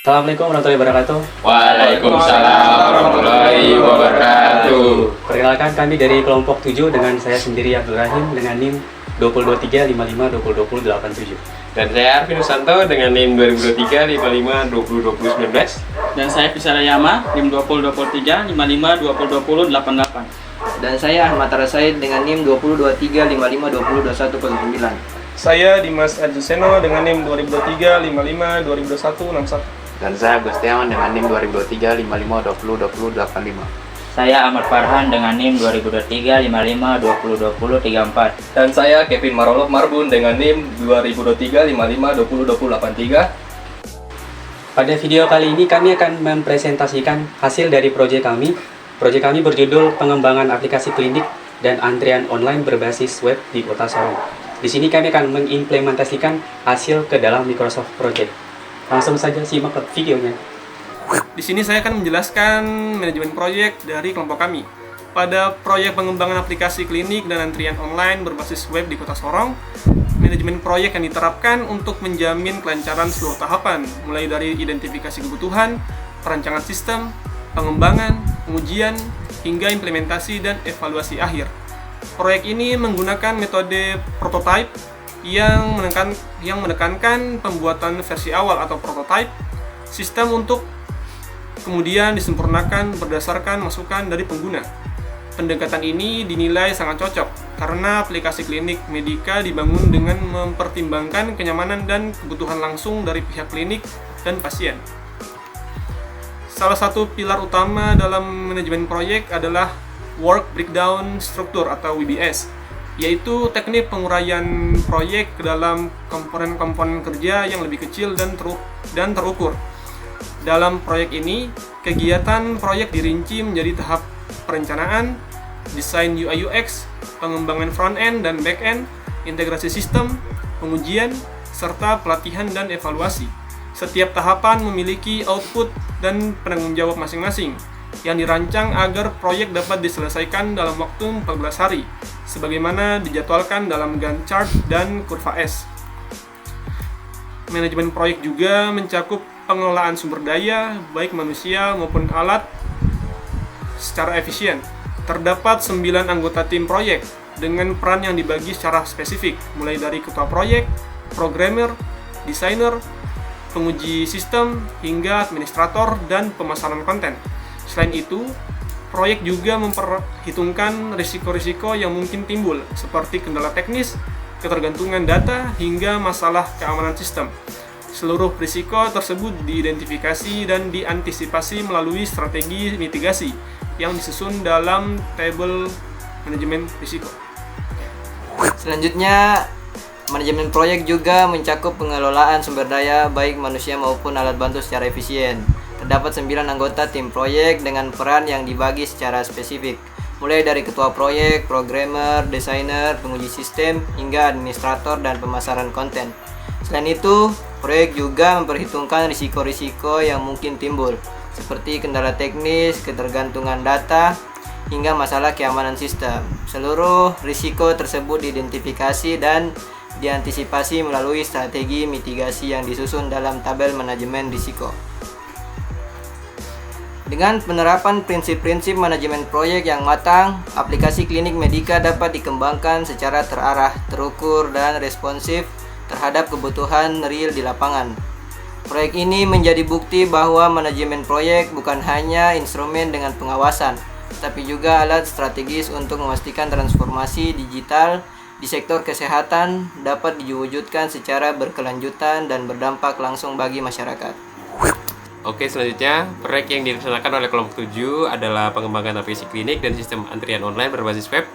Assalamualaikum warahmatullahi wabarakatuh. Waalaikumsalam warahmatullahi wabarakatuh. Perkenalkan, kami dari kelompok 7 dengan saya sendiri Abdul Rahim dengan NIM 202355202087. Dan saya Arvin Susanto dengan NIM 202355202019. Dan saya Fisara Yama, NIM 202355202088. Dan saya Ahmad Rasaid dengan NIM 202355202109. Saya Dimas Adjuseno dengan NIM 202355202161. Dan saya Gustiawan dengan NIM 202355202085. Saya Ahmad Farhan dengan NIM 202355202034. Dan saya Kevin Maroloh Marbun dengan NIM 202355202083. Pada video kali ini kami akan mempresentasikan hasil dari proyek kami. Proyek kami berjudul Pengembangan Aplikasi Klinik dan Antrian Online Berbasis Web di Kota Sorong. Di sini kami akan mengimplementasikan hasil ke dalam Microsoft Project. Langsung saja simak videonya. Di sini saya akan menjelaskan manajemen proyek dari kelompok kami. Pada proyek pengembangan aplikasi klinik dan antrian online berbasis web di Kota Sorong, manajemen proyek yang diterapkan untuk menjamin kelancaran seluruh tahapan, mulai dari identifikasi kebutuhan, perancangan sistem, pengembangan, pengujian, hingga implementasi dan evaluasi akhir. Proyek ini menggunakan metode prototype yang menekankan pembuatan versi awal atau prototype sistem untuk kemudian disempurnakan berdasarkan masukan dari pengguna. Pendekatan ini dinilai sangat cocok karena aplikasi klinik medika dibangun dengan mempertimbangkan kenyamanan dan kebutuhan langsung dari pihak klinik dan pasien. Salah satu pilar utama dalam manajemen proyek adalah Work Breakdown Structure atau WBS, yaitu teknik penguraian proyek ke dalam komponen-komponen kerja yang lebih kecil dan terukur. Dalam proyek ini, kegiatan proyek dirinci menjadi tahap perencanaan, desain UI/UX, pengembangan front-end dan back-end, integrasi sistem, pengujian, serta pelatihan dan evaluasi. Setiap tahapan memiliki output dan penanggung jawab masing-masing yang dirancang agar proyek dapat diselesaikan dalam waktu 14 hari, sebagaimana dijadwalkan dalam Gantt chart dan kurva S. Manajemen proyek juga mencakup pengelolaan sumber daya, baik manusia maupun alat, secara efisien. Terdapat 9 anggota tim proyek dengan peran yang dibagi secara spesifik, mulai dari ketua proyek, programmer, desainer, penguji sistem, hingga administrator dan pemasaran konten. Selain itu, proyek juga memperhitungkan risiko-risiko yang mungkin timbul, seperti kendala teknis, ketergantungan data, hingga masalah keamanan sistem. Seluruh risiko tersebut diidentifikasi dan diantisipasi melalui strategi mitigasi yang disusun dalam tabel manajemen risiko. Selanjutnya, manajemen proyek juga mencakup pengelolaan sumber daya baik manusia maupun alat bantu secara efisien. Terdapat 9 anggota tim proyek dengan peran yang dibagi secara spesifik, mulai dari ketua proyek, programmer, desainer, penguji sistem, hingga administrator dan pemasaran konten. Selain itu, proyek juga memperhitungkan risiko-risiko yang mungkin timbul, seperti kendala teknis, ketergantungan data, hingga masalah keamanan sistem. Seluruh risiko tersebut diidentifikasi dan diantisipasi melalui strategi mitigasi yang disusun dalam tabel manajemen risiko. Dengan penerapan prinsip-prinsip manajemen proyek yang matang, aplikasi klinik medika dapat dikembangkan secara terarah, terukur, dan responsif terhadap kebutuhan real di lapangan. Proyek ini menjadi bukti bahwa manajemen proyek bukan hanya instrumen dengan pengawasan, tapi juga alat strategis untuk memastikan transformasi digital di sektor kesehatan dapat diwujudkan secara berkelanjutan dan berdampak langsung bagi masyarakat. Oke, selanjutnya, proyek yang dilaksanakan oleh kelompok 7 adalah pengembangan aplikasi klinik dan sistem antrian online berbasis web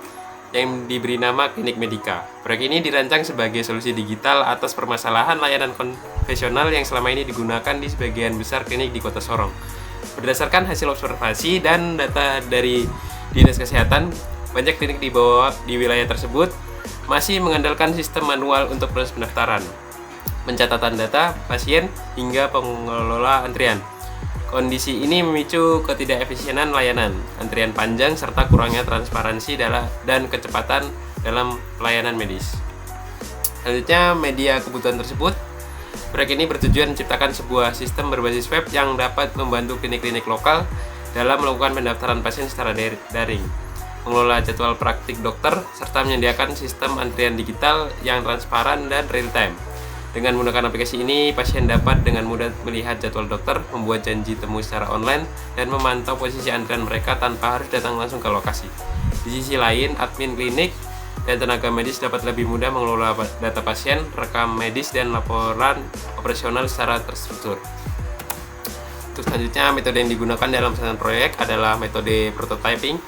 yang diberi nama Klinik Medika. Proyek ini dirancang sebagai solusi digital atas permasalahan layanan konvensional yang selama ini digunakan di sebagian besar klinik di Kota Sorong. Berdasarkan hasil observasi dan data dari Dinas Kesehatan, banyak klinik di wilayah tersebut masih mengandalkan sistem manual untuk proses pendaftaran, pencatatan data pasien, hingga pengelola antrian. Kondisi ini memicu ketidakefisienan layanan, antrian panjang, serta kurangnya transparansi dan kecepatan dalam pelayanan medis. Selanjutnya, media kebutuhan tersebut Proyek ini bertujuan menciptakan sebuah sistem berbasis web yang dapat membantu klinik-klinik lokal dalam melakukan pendaftaran pasien secara daring, mengelola jadwal praktik dokter, serta menyediakan sistem antrian digital yang transparan dan real-time. Dengan menggunakan aplikasi ini, pasien dapat dengan mudah melihat jadwal dokter, membuat janji temu secara online, dan memantau posisi antrian mereka tanpa harus datang langsung ke lokasi. Di sisi lain, admin klinik dan tenaga medis dapat lebih mudah mengelola data pasien, rekam medis, dan laporan operasional secara terstruktur. Untuk selanjutnya, metode yang digunakan dalam pelaksanaan proyek adalah metode prototyping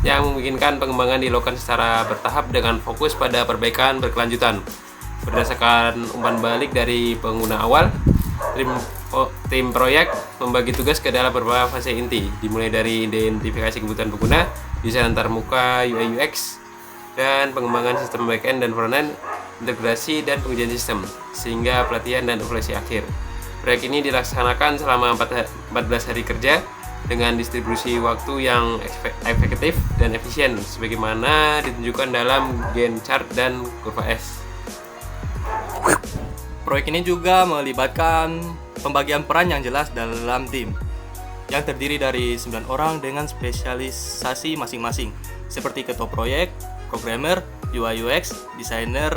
yang memungkinkan pengembangan dilakukan secara bertahap dengan fokus pada perbaikan berkelanjutan. Berdasarkan umpan balik dari pengguna awal, tim proyek membagi tugas ke dalam beberapa fase inti, dimulai dari identifikasi kebutuhan pengguna, desain antarmuka, UI UX, dan pengembangan sistem backend dan frontend, integrasi dan pengujian sistem, sehingga pelatihan dan evaluasi akhir. Proyek ini dilaksanakan selama 14 hari kerja dengan distribusi waktu yang efektif dan efisien, sebagaimana ditunjukkan dalam Gantt chart dan kurva S. Proyek ini juga melibatkan pembagian peran yang jelas dalam tim yang terdiri dari 9 orang dengan spesialisasi masing-masing, seperti ketua proyek, programmer, UI UX, desainer,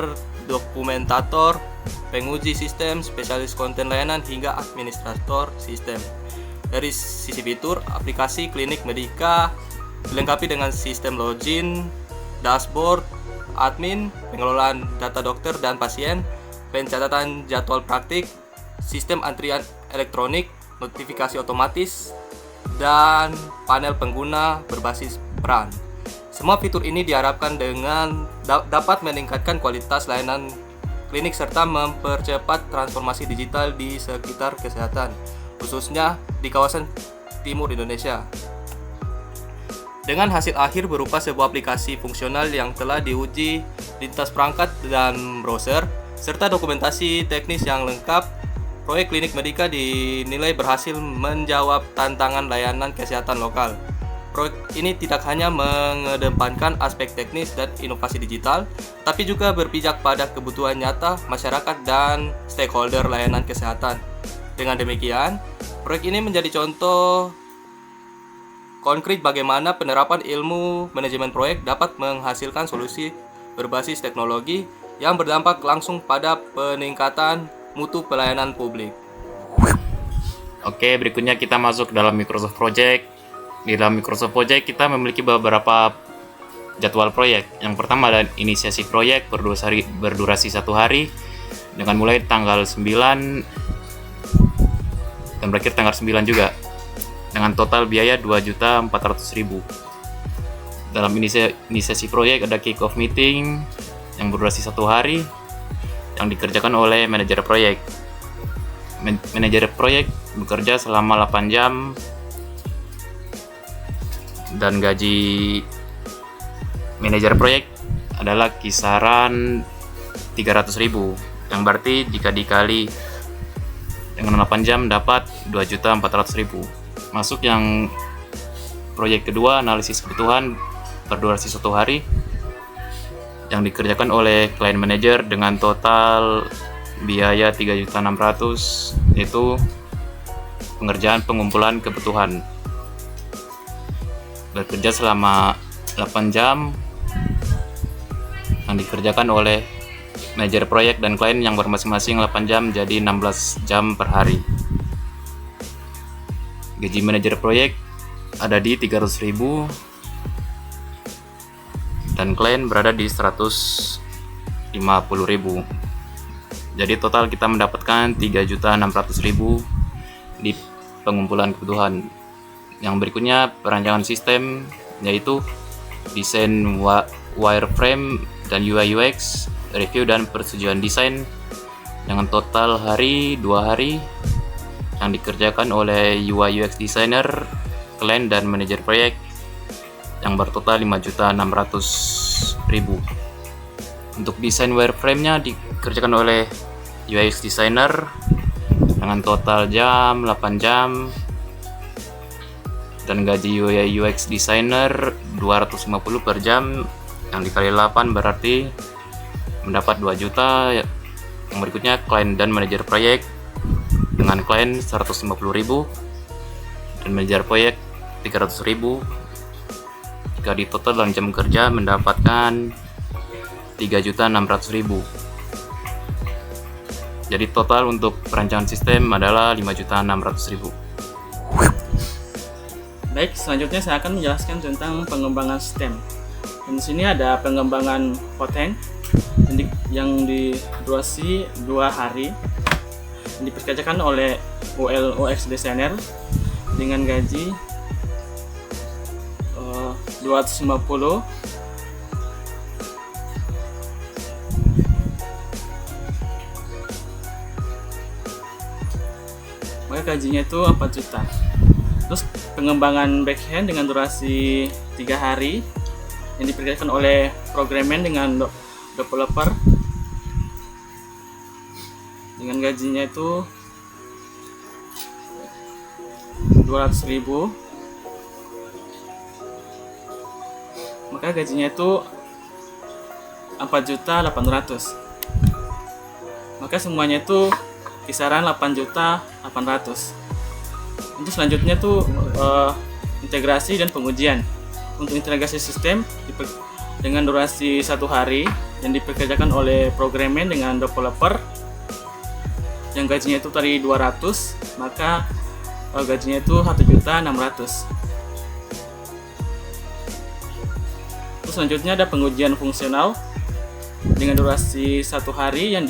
dokumentator, penguji sistem, spesialis konten layanan, hingga administrator sistem. Dari sisi fitur, aplikasi klinik Medika dilengkapi dengan sistem login, dashboard, admin, pengelolaan data dokter dan pasien, pencatatan jadwal praktik, sistem antrian elektronik, notifikasi otomatis, dan panel pengguna berbasis peran. Semua fitur ini diharapkan dengan dapat meningkatkan kualitas layanan klinik serta mempercepat transformasi digital di sekitar kesehatan, khususnya di kawasan timur Indonesia. Dengan hasil akhir berupa sebuah aplikasi fungsional yang telah diuji lintas perangkat dan browser, serta dokumentasi teknis yang lengkap, proyek klinik Medika dinilai berhasil menjawab tantangan layanan kesehatan lokal. Proyek ini tidak hanya mengedepankan aspek teknis dan inovasi digital, tapi juga berpijak pada kebutuhan nyata masyarakat dan stakeholder layanan kesehatan. Dengan demikian, proyek ini menjadi contoh konkret bagaimana penerapan ilmu manajemen proyek dapat menghasilkan solusi berbasis teknologi yang berdampak langsung pada peningkatan mutu pelayanan publik. Oke, berikutnya kita masuk dalam Microsoft Project. Di dalam Microsoft Project kita memiliki beberapa jadwal proyek. Yang pertama adalah inisiasi proyek berdurasi 1 hari dengan mulai tanggal 9 dan berakhir tanggal 9 juga, dengan total biaya 2.400.000. Dalam inisiasi proyek ada kick off meeting yang berdurasi 1 hari yang dikerjakan oleh manajer proyek. Manajer proyek bekerja selama 8 jam dan gaji manajer proyek adalah kisaran 300.000, yang berarti jika dikali dengan 8 jam dapat 2.400.000. Masuk yang proyek kedua, analisis kebutuhan berdurasi 1 hari yang dikerjakan oleh client manager dengan total biaya 3.600.000, yaitu pengerjaan pengumpulan kebutuhan. Bekerja selama 8 jam yang dikerjakan oleh manajer proyek dan klien yang bermasing-masing 8 jam, jadi 16 jam per hari. Gaji manajer proyek ada di 300.000 dan klien berada di 150.000. Jadi total kita mendapatkan 3.600.000 di pengumpulan kebutuhan. Yang berikutnya perancangan sistem, yaitu desain wireframe dan UI UX, review dan persetujuan desain dengan total 2 hari yang dikerjakan oleh UI UX designer, klien dan manajer proyek yang bertotal 5.600.000. Untuk desain wireframe-nya dikerjakan oleh UI UX designer dengan total jam 8 jam dan gaji UI UX designer 250 per jam yang dikali 8 berarti mendapat 2 juta. Yang berikutnya klien dan manajer proyek dengan klien 150.000 dan manajer proyek 300.000. Jika di total dalam jam kerja mendapatkan 3.600.000. Jadi total untuk perancangan sistem adalah 5.600.000. Baik, selanjutnya saya akan menjelaskan tentang pengembangan sistem. Dan di sini ada pengembangan Hoteng yang di durasi 2 hari yang dipekerjakan oleh UX designer dengan gaji 250. Maka gajinya itu 4 juta. Terus pengembangan backhand dengan durasi 3 hari yang dipekerjakan oleh programmer dengan developer dengan gajinya itu 200.000. Maka gajinya itu 4.800.000. Maka semuanya itu kisaran 8.800.000. Untuk selanjutnya tuh integrasi dan pengujian. Untuk integrasi sistem dengan durasi 1 hari yang dipekerjakan oleh programmer dengan developer yang gajinya itu tadi 200, maka gajinya itu 1.600.000. Terus selanjutnya ada pengujian fungsional dengan durasi 1 hari yang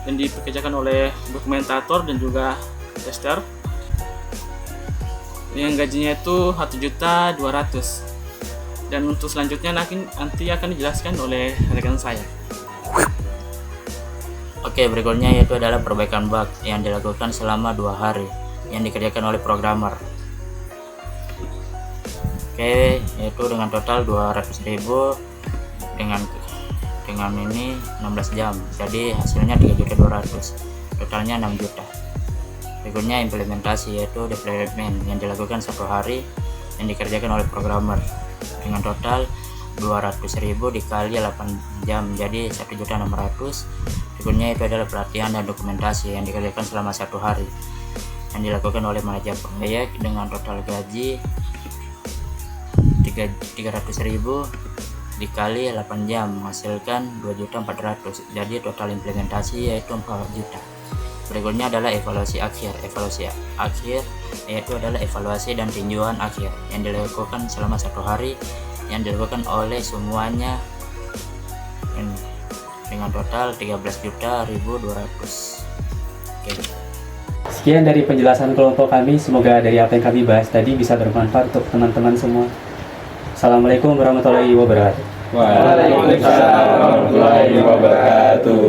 dipekerjakan oleh dokumentator dan juga tester yang gajinya itu 1.200.000. Dan untuk selanjutnya nanti akan dijelaskan oleh rekan saya. Oke, berikutnya yaitu adalah perbaikan bug yang dilakukan selama 2 hari yang dikerjakan oleh programmer. Oke, yaitu dengan total 200.000 dengan ini 16 jam. Jadi hasilnya 3.200.000. Totalnya 6 juta. Berikutnya implementasi yaitu development yang dilakukan 1 hari yang dikerjakan oleh programmer dengan total 200.000 dikali 8 jam, jadi 1.600.000. Berikutnya itu adalah pelatihan dan dokumentasi yang dikerjakan selama 1 hari yang dilakukan oleh manajer proyek dengan total gaji 300.000 dikali 8 jam menghasilkan 2.400.000, jadi total implementasi yaitu 4 juta. Berikutnya adalah evaluasi akhir. Evaluasi akhir yaitu adalah evaluasi dan tinjauan akhir yang dilakukan selama 1 hari yang dilakukan oleh semuanya dengan total 13.200.000. Oke. Sekian dari penjelasan kelompok kami. Semoga dari apa yang kami bahas tadi bisa bermanfaat untuk teman-teman semua. Assalamualaikum warahmatullahi wabarakatuh. Waalaikumsalam warahmatullahi wabarakatuh.